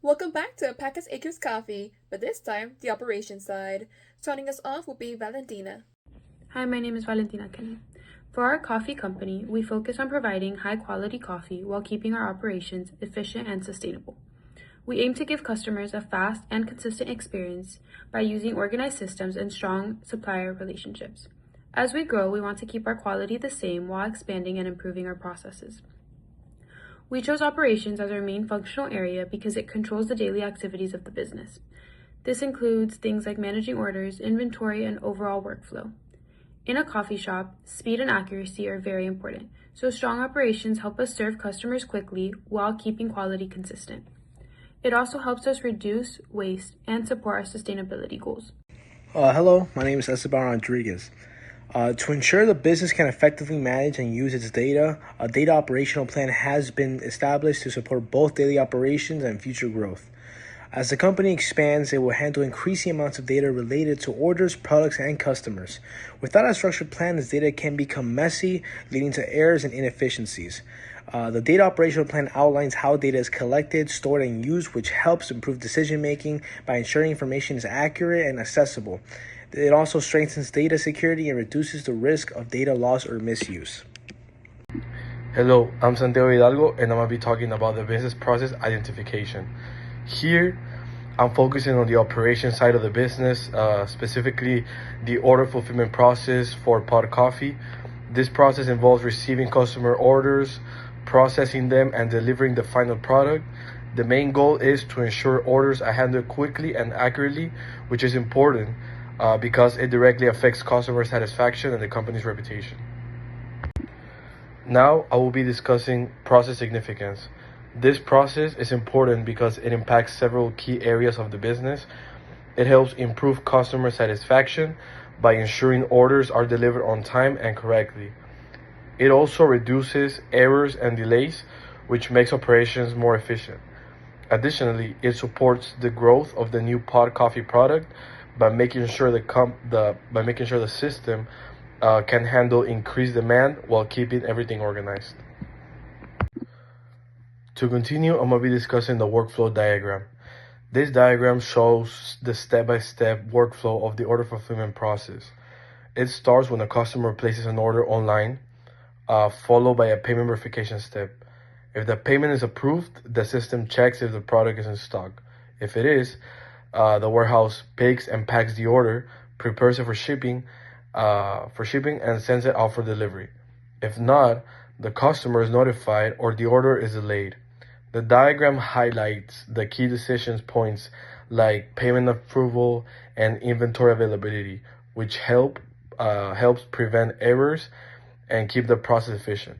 Welcome back to Alpaca's Acres Coffee, but this time the operations side. Starting us off will be Valentina. Hi, my name is Valentina Kenny. For our coffee company, we focus on providing high-quality coffee while keeping our operations efficient and sustainable. We aim to give customers a fast and consistent experience by using organized systems and strong supplier relationships. As we grow, we want to keep our quality the same while expanding and improving our processes. We chose operations as our main functional area because it controls the daily activities of the business. This includes things like managing orders, inventory, and overall workflow. In a coffee shop, speed and accuracy are very important, so strong operations help us serve customers quickly while keeping quality consistent. It also helps us reduce waste and support our sustainability goals. Hello, my name is Esteban Rodriguez. To ensure the business can effectively manage and use its data, a data operational plan has been established to support both daily operations and future growth. As the company expands, it will handle increasing amounts of data related to orders, products, and customers. Without a structured plan, this data can become messy, leading to errors and inefficiencies. The data operational plan outlines how data is collected, stored, and used, which helps improve decision-making by ensuring information is accurate and accessible. It also strengthens data security and reduces the risk of data loss or misuse. Hello, I'm Santiago Hidalgo, and I'm going to be talking about the business process identification. Here, I'm focusing on the operation side of the business, specifically the order fulfillment process for pod coffee. This process involves receiving customer orders, processing them, and delivering the final product. The main goal is to ensure orders are handled quickly and accurately, which is important because it directly affects customer satisfaction and the company's reputation. Now, I will be discussing process significance. This process is important because it impacts several key areas of the business. It helps improve customer satisfaction by ensuring orders are delivered on time and correctly. It also reduces errors and delays, which makes operations more efficient. Additionally, it supports the growth of the new pod coffee product by making sure the system can handle increased demand while keeping everything organized. To continue, I'm going to be discussing the workflow diagram. This diagram shows the step-by-step workflow of the order fulfillment process. It starts when a customer places an order online, followed by a payment verification step. If the payment is approved, the system checks if the product is in stock. If it is, the warehouse picks and packs the order, prepares it for shipping, and sends it out for delivery. If not, the customer is notified or the order is delayed. The diagram highlights the key decision points like payment approval and inventory availability, which helps prevent errors and keep the process efficient.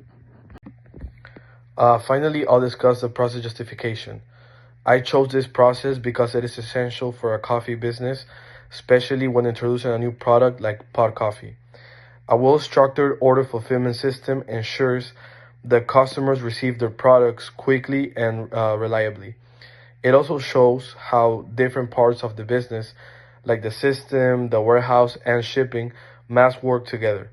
Finally, I'll discuss the process justification. I chose this process because it is essential for a coffee business, especially when introducing a new product like pod coffee. A well-structured order fulfillment system ensures that customers receive their products quickly and reliably. It also shows how different parts of the business, like the system, the warehouse, and shipping, must work together.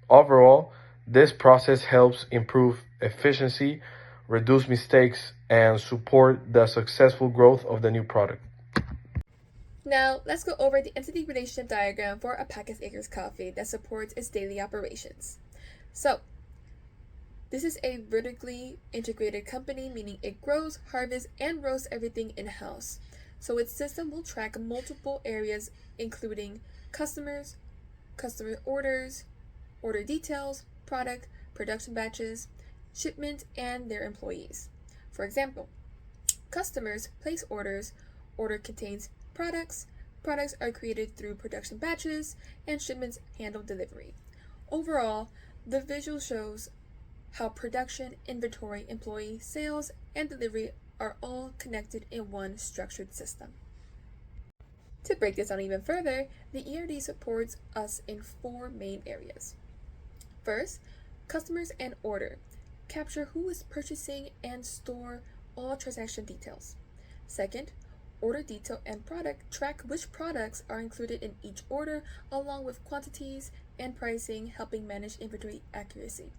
Overall, this process helps improve efficiency, reduce mistakes, and support the successful growth of the new product. Now, let's go over the entity relationship diagram for Alpaca's Acres Coffee that supports its daily operations. So, this is a vertically integrated company, meaning it grows, harvests, and roasts everything in-house. So its system will track multiple areas, including customers, customer orders, order details, product, production batches, shipment, and their employees. For example, customers place orders, order contains products are created through production batches, and shipments handle delivery. Overall, the visual shows how production, inventory, employee, sales, and delivery are all connected in one structured system. To break this down even further, the ERD supports us in 4 main areas. First, customers and order. Capture who is purchasing and store all transaction details. Second, order detail and product. Track which products are included in each order, along with quantities and pricing, helping manage inventory accuracy.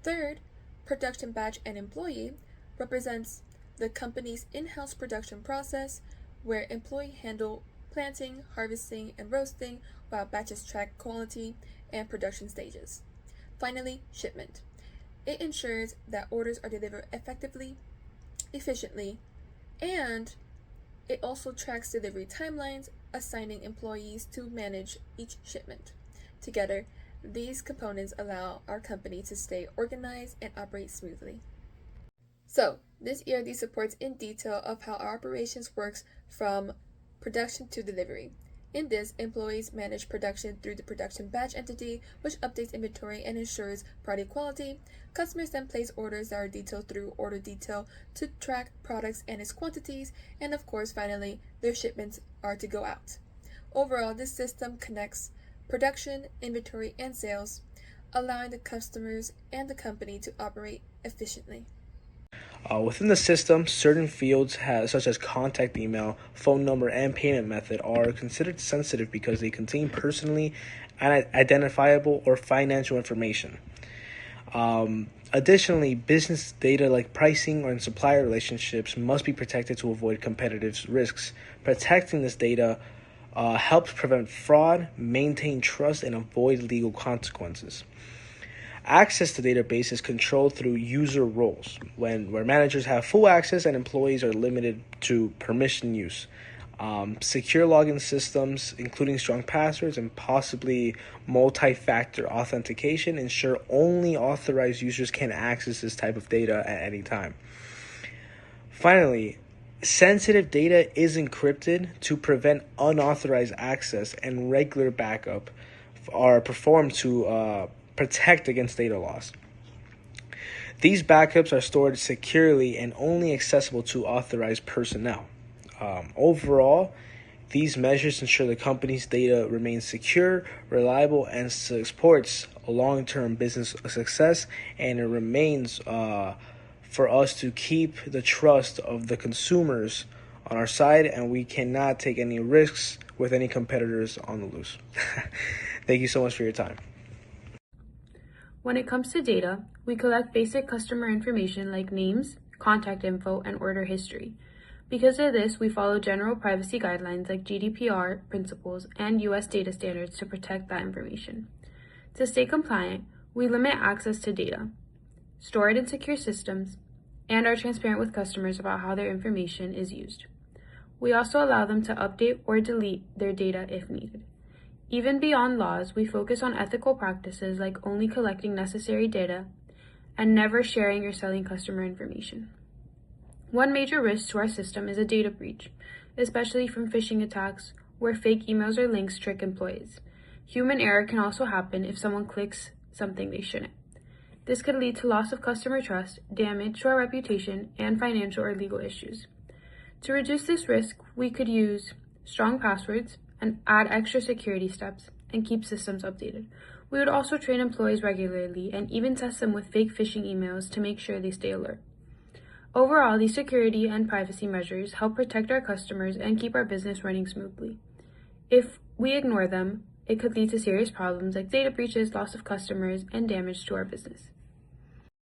Third, production batch and employee represents the company's in-house production process, where employees handle planting, harvesting, and roasting, while batches track quality and production stages. Finally, shipment. It ensures that orders are delivered effectively, efficiently, and it also tracks delivery timelines, assigning employees to manage each shipment. Together, these components allow our company to stay organized and operate smoothly. So, this ERD supports in detail of how our operations works from production to delivery. In this, employees manage production through the production batch entity, which updates inventory and ensures product quality. Customers then place orders that are detailed through order detail to track products and its quantities, and of course, finally, their shipments are to go out. Overall, this system connects production, inventory, and sales, allowing the customers and the company to operate efficiently. Within the system, certain fields, such as contact email, phone number, and payment method, are considered sensitive because they contain personally identifiable or financial information. Additionally, business data like pricing and supplier relationships must be protected to avoid competitive risks. Protecting this data helps prevent fraud, maintain trust, and avoid legal consequences. Access to database is controlled through user roles, where managers have full access and employees are limited to permission use. Secure login systems, including strong passwords and possibly multi-factor authentication, ensure only authorized users can access this type of data at any time. Finally, sensitive data is encrypted to prevent unauthorized access, and regular backup are performed to protect against data loss. These backups are stored securely and only accessible to authorized personnel. Overall, these measures ensure the company's data remains secure, reliable, and supports long-term business success, and it remains for us to keep the trust of the consumers on our side, and we cannot take any risks with any competitors on the loose. Thank you so much for your time. When it comes to data, we collect basic customer information like names, contact info, and order history. Because of this, we follow general privacy guidelines like GDPR principles and US data standards to protect that information. To stay compliant, we limit access to data, store it in secure systems, and are transparent with customers about how their information is used. We also allow them to update or delete their data if needed. Even beyond laws, we focus on ethical practices like only collecting necessary data and never sharing or selling customer information. One major risk to our system is a data breach, especially from phishing attacks where fake emails or links trick employees. Human error can also happen if someone clicks something they shouldn't. This could lead to loss of customer trust, damage to our reputation, and financial or legal issues. To reduce this risk, we could use strong passwords and add extra security steps and keep systems updated. We would also train employees regularly and even test them with fake phishing emails to make sure they stay alert. Overall, these security and privacy measures help protect our customers and keep our business running smoothly. If we ignore them, it could lead to serious problems like data breaches, loss of customers, and damage to our business.